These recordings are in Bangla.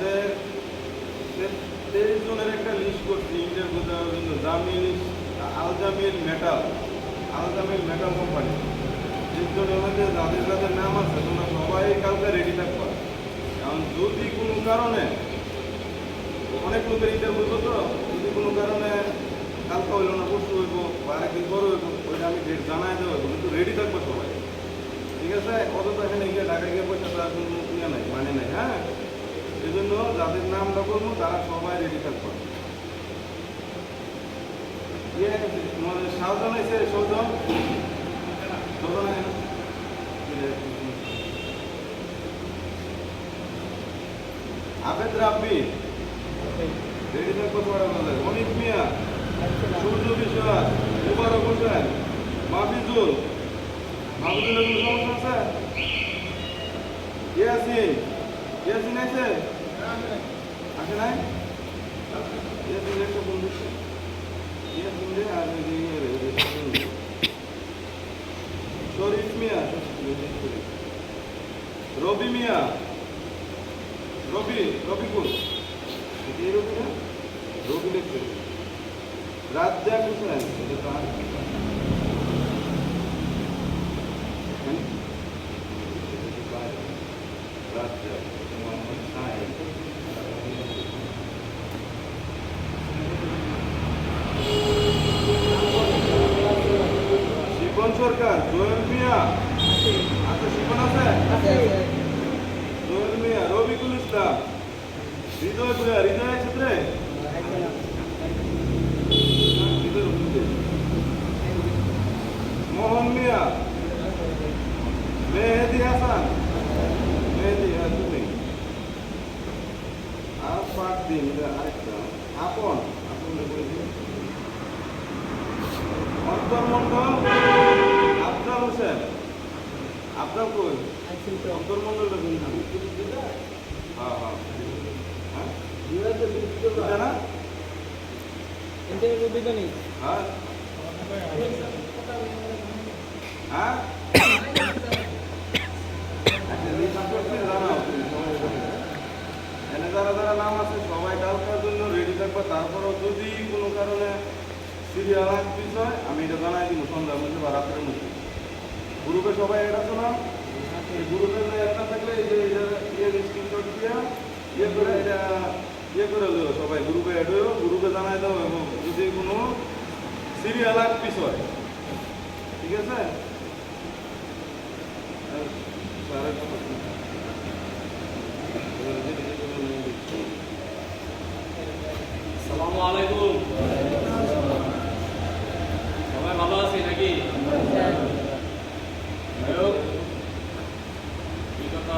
আমাদের 23 জনের একটা লিস্ট করছি ইন্টারভিউ দেওয়ার জন্য। আলজামিল মেটাল কোম্পানি। 30 জনের মধ্যে যাদের যাদের নাম আছে তোমরা সবাই কালকে রেডি থাকবা। কারণ যদি কোনো কারণে অনেক লোকের ইন্টারভিউ তো, যদি কোনো কারণে কালকে হইলো না, পরশু হইব বা আরেকদিন পরে হইব, ওইটা আমি ডেট জানাই দেবো, কিন্তু রেডি থাকবো সবাই, ঠিক আছে? অত এখানে গিয়ে ঢাকায় গিয়ে পয়সা দেওয়ার কোনো ইয়ে নাই, মানে নাই। হ্যাঁ, এই জন্য যাদের নামটা করবো তারা সবাই রেডি থাকবো। সাবধান আছে, সৌজন আবেদ রাব্বি রেডি থাকবো সবাই আমাদের। অনিক মিয়া, সূর্য বিশ্বাস, মুবারক হোসেন, মাহফিজুল কোনো সমস্যা আছে? ইয়াসিন আছে? আসে নাই? ইয়াসিন একটা বন্ধু, ইয়াসিন রে আর শরীফ মিয়া, রবি মিয়া, রবিকুল, এই রবি না, রবি লিখছে। রাজ্জাক হোসেন, শিপন সরকার, জোয়েল মিয়া আচ্ছা, শিপন আছে? জোয়েল মিয়া, রবিকুল ইসলাম, হৃদয় ক্ষেত্রে মোহন মিয়া, মেহেদি হাসান, তুমি আর পাঁচ দিন আরেকটা আপন অন্তর্মন্ডল, আফজাল হোসেন, আফজাল কই? অন্তর্মন্ডল হ্যাঁ হ্যাঁ না হ্যাঁ হ্যাঁ যারা যারা নাম আছে সবাই কালকার জন্য রেডি থাকবে। তারপরও যদি কোনো কারণে সিরিয়াল বিষয় আমি এটা জানাই দিব সন্ধ্যার মধ্যে বা রাতের মধ্যে। গ্রুপে সবাই এটা আছো না? এই গ্রুপে একটা থাকলে এই যে স্ক্রিনশট দিয়ে করে এটা করে দেবো, সবাই গ্রুপে অ্যাড হইব, গ্রুপে জানাই দেবো। এবং যদি কোনো সিরিয়াল বিষয়, ঠিক আছে? আসসালামু আলাইকুম, সবাই ভালো আছি নাকি? বিগত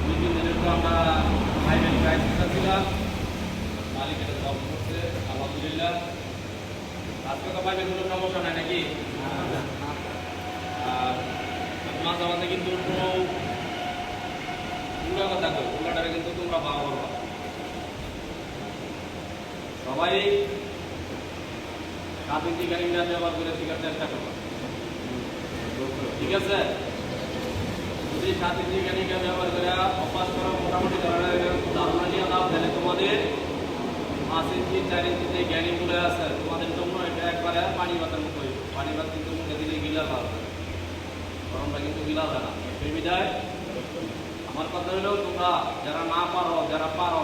2-3 দিনের তো আমরা প্রাইভেট ক্রাইসিসে ছিলাম, মালিক এটা জব করছে আলহামদুলিল্লাহ। আজকে তো পাইবে কোনো সমস্যা নাই নাকি? আর মাঝে মাঝে কিন্তু কোনো উল্টা কথা কই, উল্টাটারে কিন্তু তোমরা পাওয়া করবা। সবাই কাপড় টিকারিংটা ব্যবহার করে শেখার চেষ্টা করবো, ঠিক আছে? যদি সাথে টিকারিংটা ব্যবহার করে অভ্যাস করো, মোটামুটি ধারণা নিয়ে দাও, তাহলে তোমাদের 5 ইঞ্চি 4 ইঞ্চি যে জ্ঞানীগুলো আছে তোমাদের জন্য এটা একবারে পানি ভাতের মতো হইব। পানি ভাত কিন্তু মুখে দিলে গিলা ভালো, গরমটা কিন্তু গিলা যায় না। সেই বিধায় আমার কথা হলো, তোমরা যারা না পারো, যারা পারো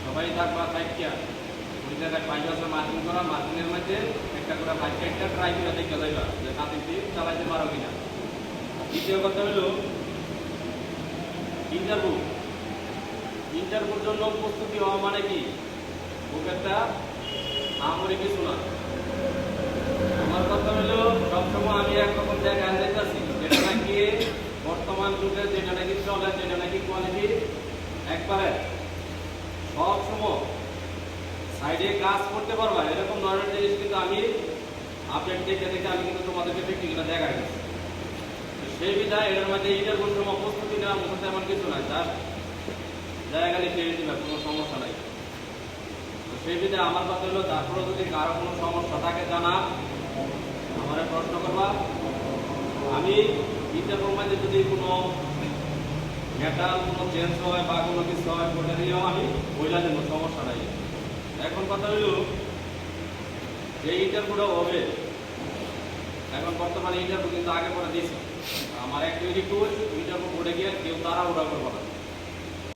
সবাই থাকবা সাইকিয়া ওই জায়গায় 5 বছর মার্কিং করা, মার্কিংয়ের মধ্যে একটা করে 5-6টা ট্রাই করে দেখতে যাইবা যে কাতিটি চালাইতে পারো কিনা। দ্বিতীয় কথা হলো ইন্টারভিউর জন্য প্রস্তুতি হওয়া মানে কি? বুকেরটা আমারই কিছু না। আমার কথা হলো, সবসময় আমি একরকম জায়গায় যাইতেছি যেটা নাকি বর্তমান যুগে, যেটা নাকি চলে, যেটা নাকি কোয়ালিটি একবারে সবসময় সাইডে কাজ করতে পারবা, এরকম ধরনের জিনিস কিন্তু আমি আপডেট দেখে আমি কিন্তু তোমাদেরকে প্র্যাকটিক্যালটা দেখাই দিচ্ছি। সেই বিধায় এর মধ্যে ইন্টারভিউর সময় প্রস্তুতি নেওয়া মুখে এমন কিছু নাই, তার জায়গায় ছেড়ে দিবে, কোনো সমস্যা নাই। সেই বিধায় আমার কথা হলো, তারপরে যদি কারো কোনো সমস্যা থাকে জানা, আমার প্রশ্ন করবা। আমি ইন্টারভিউর মধ্যে যদি কোনো মেটাল কোনো চেঞ্জ হয় বা কোনো কিছু হয় ওটা নিয়েও আমি বইলা দেবো, সমস্যা নাই। এখন কথা হলো যে ইন্টারভিউটা হবে, এখন বর্তমানে ইন্টারভিউ কিন্তু আগে পরে দিয়েছি। আমার একটা রিকোয়েস্ট, ইন্টারভিউ বোর্ডে গিয়ে কেউ তাড়াহুড়া করবো না।